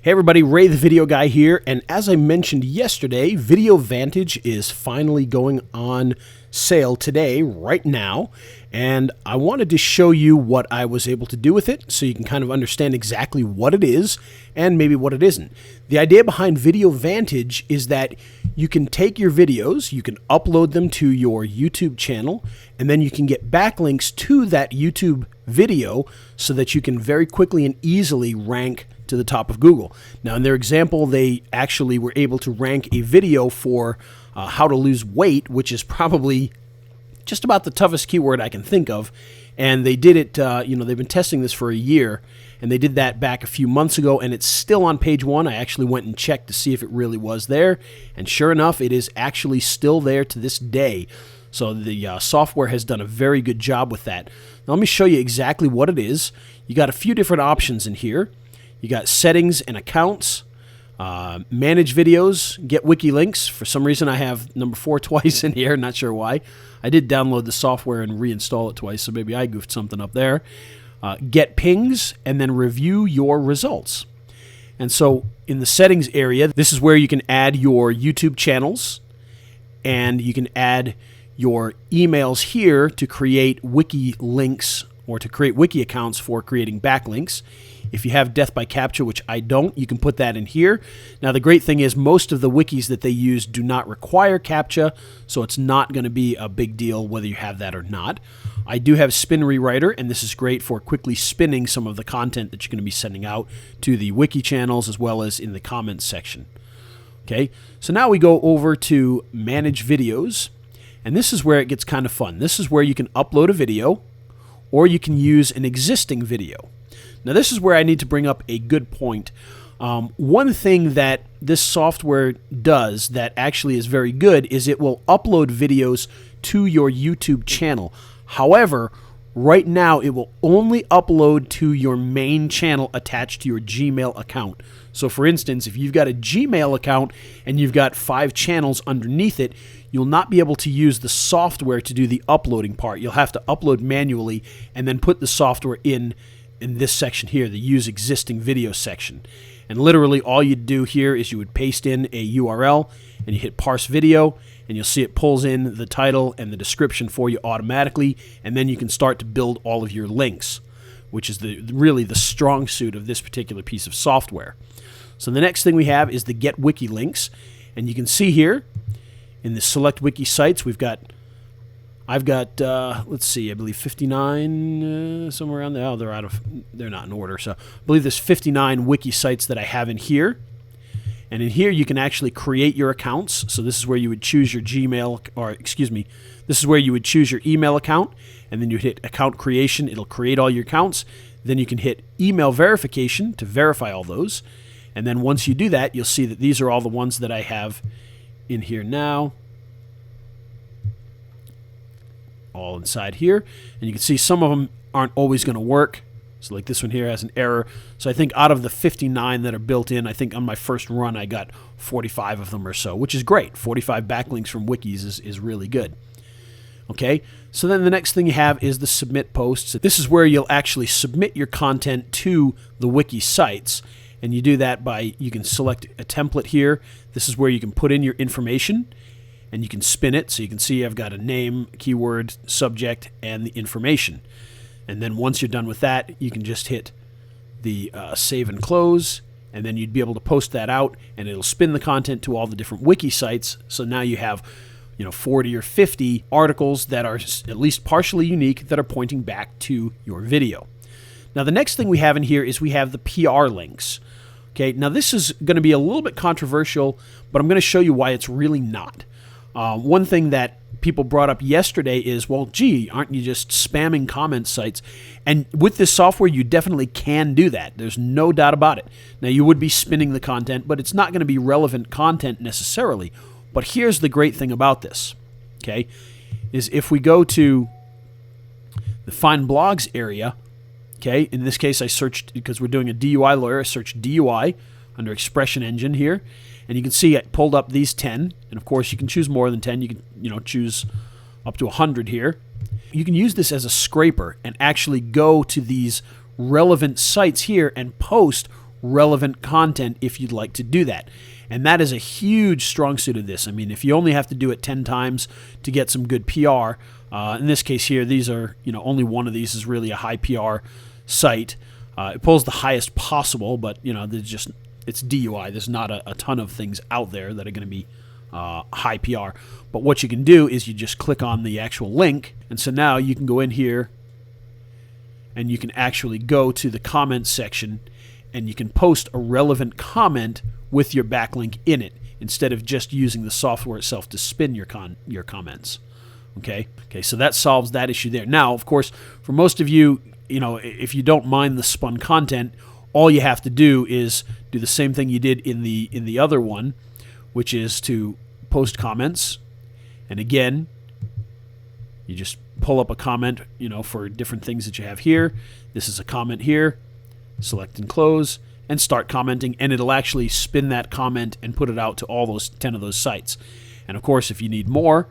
Hey everybody, Ray the Video Guy here, and as I mentioned yesterday, Video Vantage is finally going on sale today, right now, and I wanted to show you what I was able to do with it so you can kind of understand exactly what it is and maybe what it isn't. The idea behind Video Vantage is that you can take your videos, you can upload them to your YouTube channel, and then you can get backlinks to that YouTube video so that you can very quickly and easily rank to the top of Google. Now, in their example, they actually were able to rank a video for how to lose weight, which is probably just about the toughest keyword I can think of. And they did it, they've been testing this for a year, and they did that back a few months ago, and it's still on page one. I actually went and checked to see if it really was there, and sure enough, it is actually still there to this day. So the software has done a very good job with that. Now, let me show you exactly what it is. You got a few different options in here. You got settings and accounts, manage videos, get wiki links. For some reason, I have number 4 twice in here. Not sure why. I did download the software and reinstall it twice, so maybe I goofed something up there. Get pings, and then review your results. And so in the settings area, this is where you can add your YouTube channels, and you can add your emails here to create wiki links or to create wiki accounts for creating backlinks. If you have death by captcha, which I don't, you can put that in here. Now, the great thing is most of the wikis that they use do not require captcha, so it's not going to be a big deal whether you have that or not. I do have Spin Rewriter, and this is great for quickly spinning some of the content that you're going to be sending out to the wiki channels as well as in the comments section. Okay, so now we go over to Manage Videos, and this is where it gets kind of fun. This is where you can upload a video, or you can use an existing video. Now, this is where I need to bring up a good point. One thing that this software does that actually is very good is it will upload videos to your YouTube channel. However, right now it will only upload to your main channel attached to your Gmail account. So for instance, if you've got a Gmail account and you've got 5 channels underneath it, you'll not be able to use the software to do the uploading part. You'll have to upload manually and then put the software in this section here, the Use Existing Video section. And literally all you'd do here is you would paste in a URL and you hit Parse Video, and you'll see it pulls in the title and the description for you automatically, and then you can start to build all of your links, which is really the strong suit of this particular piece of software. So the next thing we have is the Get Wiki Links, and you can see here in the Select Wiki Sites, I've got, let's see, I believe 59, somewhere around there. Oh, they're not in order. So I believe there's 59 wiki sites that I have in here. And in here, you can actually create your accounts. So this is where you would choose your this is where you would choose your email account. And then you hit Account Creation. It'll create all your accounts. Then you can hit Email Verification to verify all those. And then once you do that, you'll see that these are all the ones that I have in here now. All inside here, and you can see some of them aren't always going to work. So like this one here has an error. So I think out of the 59 that are built in, I think on my first run I got 45 of them or so, which is great. 45 backlinks from wikis is really good. Okay, so then the next thing you have is the Submit Posts. This is where you'll actually submit your content to the wiki sites, and you do that by, you can select a template here. This is where you can put in your information, and you can spin it, so you can see I've got a name, keyword, subject, and the information. And then once you're done with that, you can just hit the save and close, and then you'd be able to post that out, and it'll spin the content to all the different wiki sites. So now you have 40 or 50 articles that are at least partially unique that are pointing back to your video. Now the next thing we have in here is we have the PR links. Okay, now this is going to be a little bit controversial, but I'm going to show you why it's really not. One thing that people brought up yesterday is, well, gee, aren't you just spamming comment sites? And with this software, you definitely can do that. There's no doubt about it. Now, you would be spinning the content, but it's not going to be relevant content necessarily. But here's the great thing about this, okay, is if we go to the Find Blogs area, okay, in this case, I searched, because we're doing a DUI lawyer, I searched DUI under Expression Engine here. And you can see it pulled up these 10. And of course, you can choose more than 10. You can, choose up to 100 here. You can use this as a scraper and actually go to these relevant sites here and post relevant content if you'd like to do that. And that is a huge strong suit of this. I mean, if you only have to do it 10 times to get some good PR, in this case here, these are, only one of these is really a high PR site. It pulls the highest possible, but, it's DUI. There's not a ton of things out there that are going to be high PR. But what you can do is you just click on the actual link, and so now you can go in here and you can actually go to the comments section and you can post a relevant comment with your backlink in it instead of just using the software itself to spin your comments. Okay, so that solves that issue there. Now, of course, for most of you, if you don't mind the spun content, all you have to do is do the same thing you did in the other one, which is to post comments. And again, you just pull up a comment, for different things that you have here. This is a comment here. Select and close and start commenting, and it'll actually spin that comment and put it out to all those 10 of those sites. And of course, if you need more,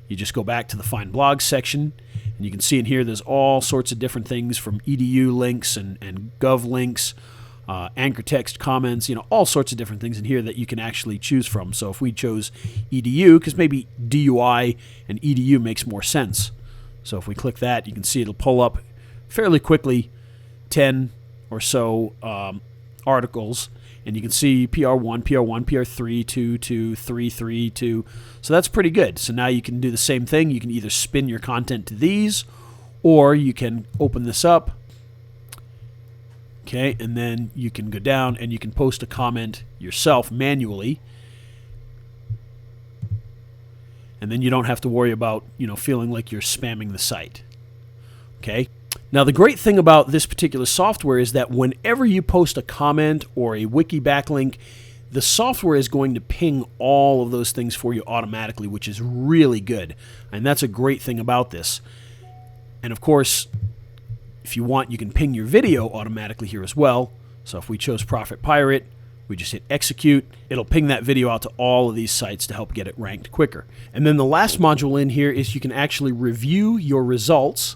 you just go back to the Find Blogs section, and you can see in here there's all sorts of different things from EDU links and Gov links, anchor text comments, all sorts of different things in here that you can actually choose from. So if we chose EDU, because maybe DUI and EDU makes more sense. So if we click that, you can see it'll pull up fairly quickly 10 or so articles, and you can see PR1, PR1, PR3, 2, 2, 3, 3, 2. So that's pretty good. So now you can do the same thing. You can either spin your content to these, or you can open this up. Okay, and then you can go down and you can post a comment yourself manually. And then you don't have to worry about, feeling like you're spamming the site. Okay? Now, the great thing about this particular software is that whenever you post a comment or a wiki backlink, the software is going to ping all of those things for you automatically, which is really good. And that's a great thing about this. And of course, if you want, you can ping your video automatically here as well. So if we chose Profit Pirate, we just hit execute. It'll ping that video out to all of these sites to help get it ranked quicker. And then the last module in here is you can actually review your results.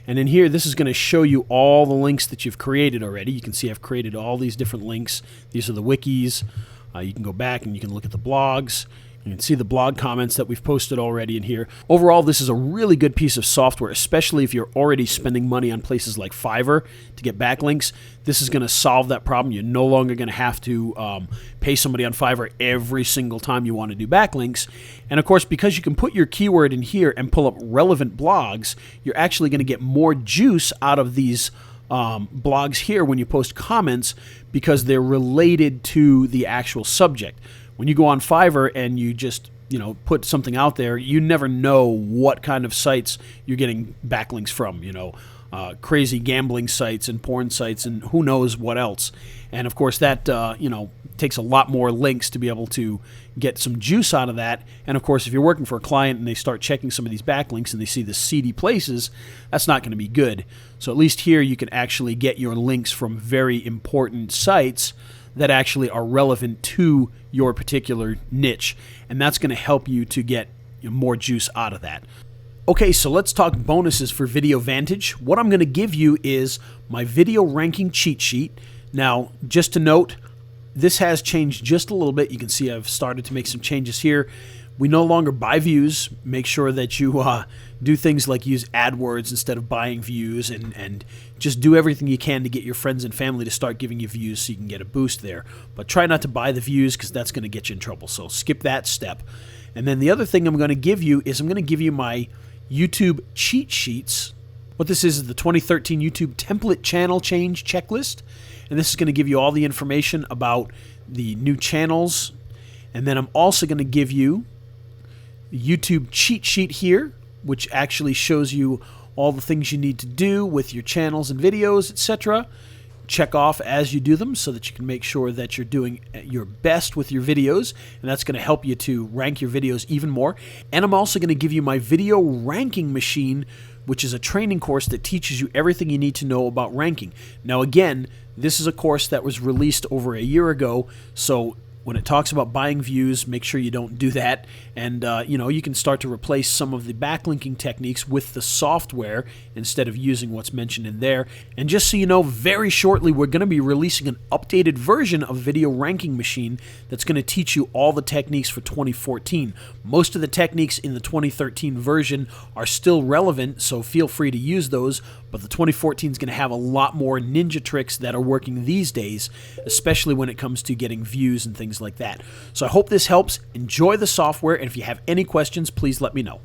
And in here, this is going to show you all the links that you've created already. You can see I've created all these different links. These are the wikis. You can go back and you can look at the blogs. You can see the blog comments that we've posted already in here. Overall, this is a really good piece of software, especially if you're already spending money on places like Fiverr to get backlinks. This is going to solve that problem. You're no longer going to have to pay somebody on Fiverr every single time you want to do backlinks. And of course, because you can put your keyword in here and pull up relevant blogs, you're actually going to get more juice out of these blogs here when you post comments because they're related to the actual subject. When you go on Fiverr and you just, put something out there, you never know what kind of sites you're getting backlinks from, crazy gambling sites and porn sites and who knows what else. And of course that, takes a lot more links to be able to get some juice out of that. And of course, if you're working for a client and they start checking some of these backlinks and they see the seedy places, that's not going to be good. So at least here you can actually get your links from very important sites that actually are relevant to your particular niche, and that's going to help you to get more juice out of that. Okay, so let's talk bonuses for Video Vantage. What I'm going to give you is my video ranking cheat sheet. Now, just to note, this has changed just a little bit. You can see I've started to make some changes here. We no longer buy views. Make sure that you do things like use AdWords instead of buying views, and just do everything you can to get your friends and family to start giving you views so you can get a boost there. But try not to buy the views because that's going to get you in trouble. So skip that step. And then the other thing I'm going to give you is I'm going to give you my YouTube cheat sheets. What this is the 2013 YouTube template channel change checklist. And this is going to give you all the information about the new channels. And then I'm also going to give you the YouTube cheat sheet here, which actually shows you all the things you need to do with your channels and videos, etc. Check off as you do them so that you can make sure that you're doing your best with your videos, and that's going to help you to rank your videos even more. And I'm also going to give you my video ranking machine, which is a training course that teaches you everything you need to know about ranking. Now again, this is a course that was released over a year ago, so when it talks about buying views, make sure you don't do that. And, you can start to replace some of the backlinking techniques with the software instead of using what's mentioned in there. And just so you know, very shortly, we're going to be releasing an updated version of Video Ranking Machine that's going to teach you all the techniques for 2014. Most of the techniques in the 2013 version are still relevant, so feel free to use those. But the 2014 is going to have a lot more ninja tricks that are working these days, especially when it comes to getting views and things like that. So I hope this helps. Enjoy the software, and if you have any questions, please let me know.